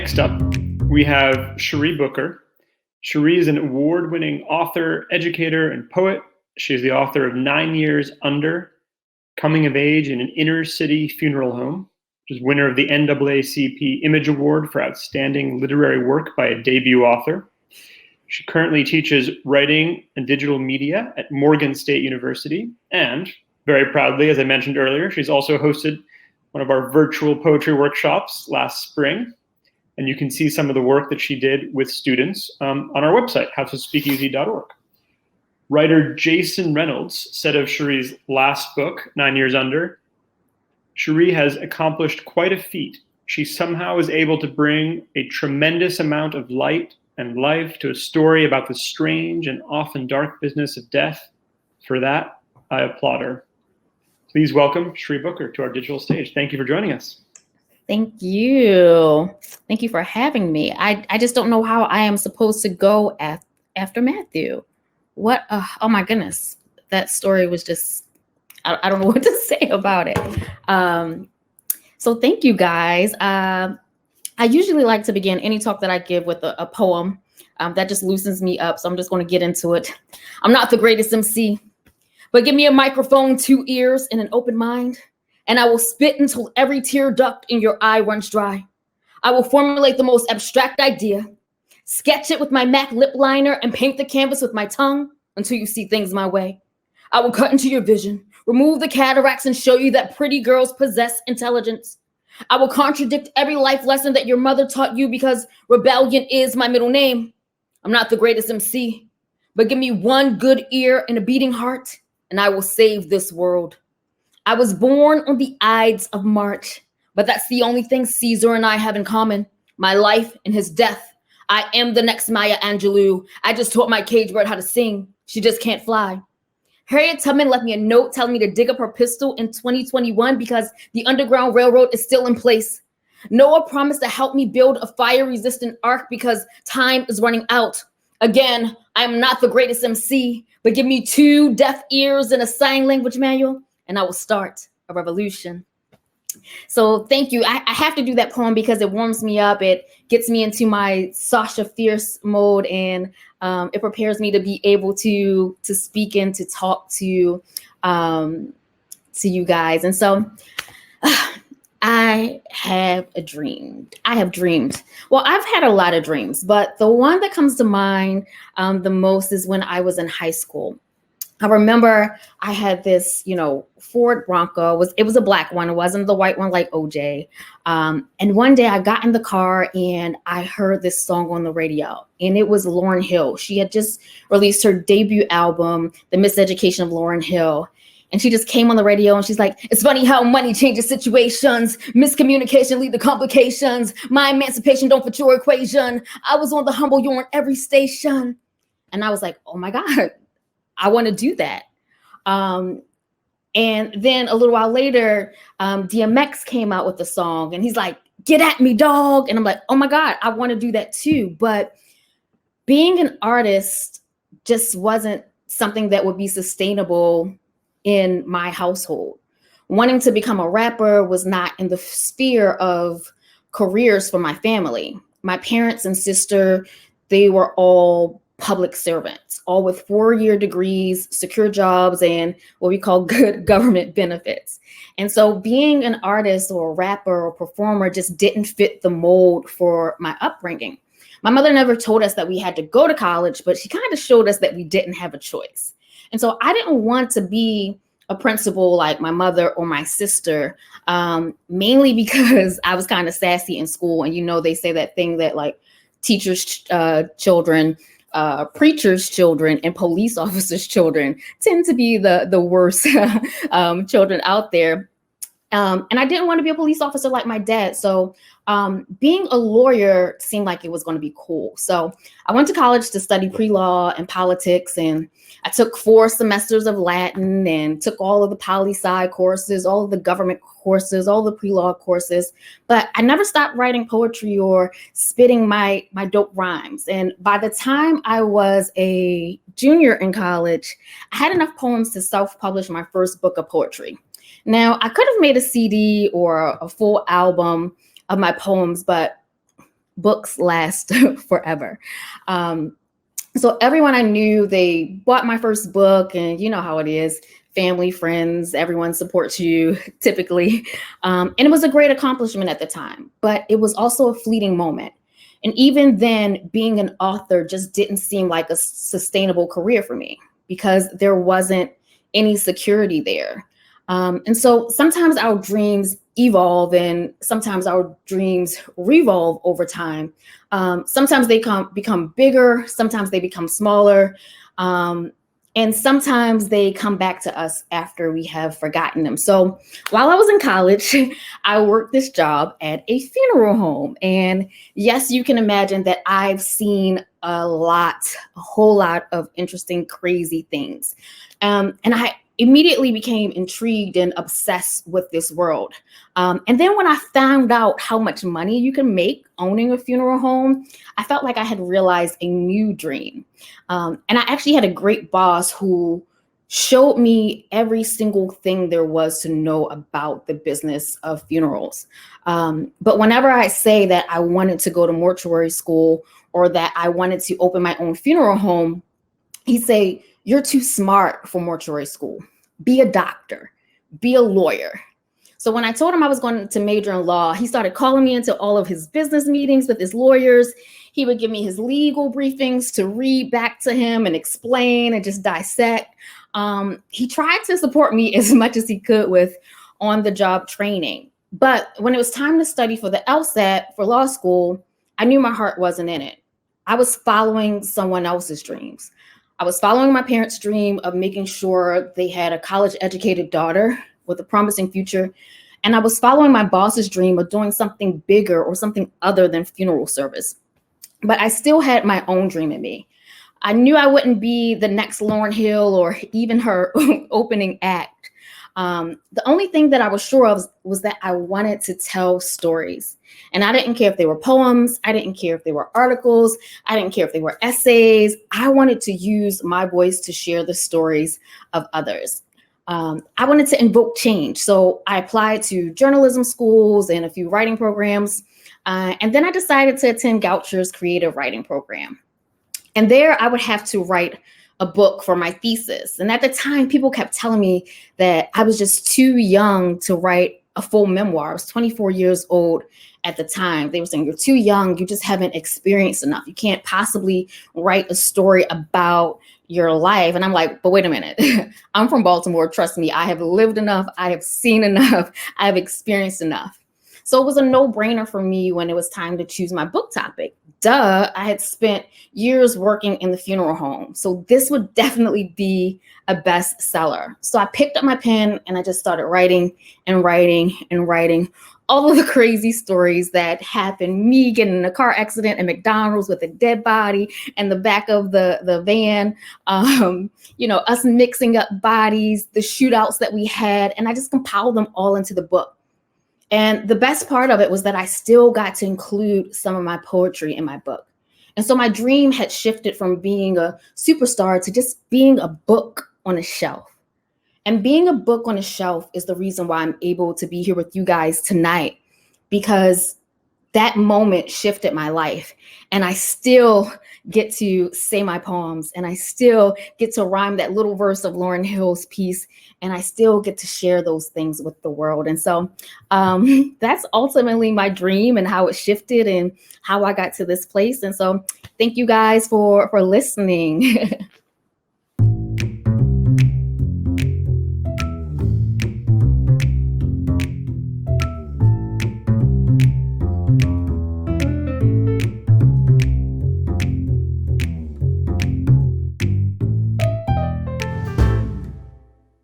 Next up, we have SHERI Booker. SHERI is an award-winning author, educator, and poet. She is the author of 9 Years Under, Coming of Age in an Inner City Funeral Home. She's winner of the NAACP Image Award for Outstanding Literary Work by a Debut Author. She currently teaches writing and digital media at Morgan State University. And very proudly, as I mentioned earlier, she's also hosted one of our virtual poetry workshops last spring. And you can see some of the work that she did with students on our website, houseofspeakeasy.org. Writer Jason Reynolds said of SHERI's last book, 9 Years Under, SHERI has accomplished quite a feat. She somehow is able to bring a tremendous amount of light and life to a story about the strange and often dark business of death. For that, I applaud her. Please welcome SHERI Booker to our digital stage. Thank you for joining us. Thank you. Thank you for having me. I just don't know how I am supposed to go after Matthew. What? Oh my goodness. That story was just, I don't know what to say about it. So thank you guys. I usually like to begin any talk that I give with a poem that just loosens me up. So I'm just going to get into it. I'm not the greatest MC, but give me a microphone, 2 ears, and an open mind, and I will spit until every tear duct in your eye runs dry. I will formulate the most abstract idea, sketch it with my MAC lip liner, and paint the canvas with my tongue until you see things my way. I will cut into your vision, remove the cataracts, and show you that pretty girls possess intelligence. I will contradict every life lesson that your mother taught you because rebellion is my middle name. I'm not the greatest MC, but give me one good ear and a beating heart, and I will save this world. I was born on the Ides of March, but that's the only thing Caesar and I have in common, my life and his death. I am the next Maya Angelou. I just taught my cage bird how to sing. She just can't fly. Harriet Tubman left me a note telling me to dig up her pistol in 2021 because the Underground Railroad is still in place. Noah promised to help me build a fire-resistant ark because time is running out. Again, I am not the greatest MC, but give me 2 deaf ears and a sign language manual, and I will start a revolution. So thank you. I have to do that poem because it warms me up. It gets me into my Sasha Fierce mode, and it prepares me to be able to speak and to talk to you guys. And so I have dreamed. Well, I've had a lot of dreams, but the one that comes to mind the most is when I was in high school. I remember I had this, Ford Bronco. It was a black one. It wasn't the white one like OJ. And one day I got in the car and I heard this song on the radio, and it was Lauryn Hill. She had just released her debut album, The Miseducation of Lauryn Hill. And she just came on the radio and she's like, it's funny how money changes situations. Miscommunication lead to complications. My emancipation don't fit your equation. I was on the humble, you're on every station. And I was like, oh my God, I want to do that. And then a little while later, DMX came out with the song and he's like, get at me, dog. And I'm like, oh my God, I want to do that too. But being an artist just wasn't something that would be sustainable in my household. Wanting to become a rapper was not in the sphere of careers for my family. My parents and sister, they were all public servants, all with 4-year degrees, secure jobs, and what we call good government benefits. And so being an artist or a rapper or performer just didn't fit the mold for my upbringing. My mother never told us that we had to go to college, but she kind of showed us that we didn't have a choice. And so I didn't want to be a principal like my mother or my sister, mainly because I was kind of sassy in school. And, they say that thing that like teachers' children, preachers' children, and police officers' children tend to be the worst children out there. And I didn't want to be a police officer like my dad. So being a lawyer seemed like it was going to be cool. So I went to college to study pre-law and politics, and I took 4 semesters of Latin and took all of the poli-sci courses, all of the government courses, all the pre-law courses. But I never stopped writing poetry or spitting my dope rhymes. And by the time I was a junior in college, I had enough poems to self-publish my first book of poetry. Now, I could have made a CD or a full album of my poems, but books last forever. So everyone I knew, they bought my first book, and you know how it is. Family, friends, everyone supports you typically. And it was a great accomplishment at the time, but it was also a fleeting moment. And even then, being an author just didn't seem like a sustainable career for me because there wasn't any security there. And so sometimes our dreams evolve and sometimes our dreams revolve over time. Sometimes they become bigger, sometimes they become smaller. And sometimes they come back to us after we have forgotten them. So while I was in college, I worked this job at a funeral home. And yes, you can imagine that I've seen a whole lot of interesting, crazy things. And I immediately became intrigued and obsessed with this world. And then when I found out how much money you can make owning a funeral home, I felt like I had realized a new dream. And I actually had a great boss who showed me every single thing there was to know about the business of funerals. But whenever I say that I wanted to go to mortuary school or that I wanted to open my own funeral home, he'd say, "You're too smart for mortuary school. Be a doctor, be a lawyer." So when I told him I was going to major in law, he started calling me into all of his business meetings with his lawyers. He would give me his legal briefings to read back to him and explain and just dissect. He tried to support me as much as he could with on-the-job training. But when it was time to study for the LSAT for law school, I knew my heart wasn't in it. I was following someone else's dreams. I was following my parents' dream of making sure they had a college-educated daughter with a promising future. And I was following my boss's dream of doing something bigger or something other than funeral service. But I still had my own dream in me. I knew I wouldn't be the next Lauryn Hill or even her opening act. The only thing that I was sure of was that I wanted to tell stories. And I didn't care if they were poems. I didn't care if they were articles. I didn't care if they were essays. I wanted to use my voice to share the stories of others. I wanted to invoke change. So I applied to journalism schools and a few writing programs. And then I decided to attend Goucher's creative writing program. And there I would have to write a book for my thesis. And at the time, people kept telling me that I was just too young to write a full memoir. I was 24 years old at the time. They were saying, "You're too young. You just haven't experienced enough. You can't possibly write a story about your life." And I'm like, but wait a minute. I'm from Baltimore. Trust me, I have lived enough. I have seen enough. I have experienced enough. So it was a no-brainer for me when it was time to choose my book topic. Duh, I had spent years working in the funeral home. So this would definitely be a bestseller. So I picked up my pen and I just started writing and writing and writing all of the crazy stories that happened. Me getting in a car accident at McDonald's with a dead body in the back of the van, us mixing up bodies, the shootouts that we had, and I just compiled them all into the book. And the best part of it was that I still got to include some of my poetry in my book. And so my dream had shifted from being a superstar to just being a book on a shelf. And being a book on a shelf is the reason why I'm able to be here with you guys tonight, because that moment shifted my life. And I still get to say my poems, and I still get to rhyme that little verse of Lauryn Hill's piece, and I still get to share those things with the world. And so that's ultimately my dream and how it shifted and how I got to this place. And so thank you guys for listening.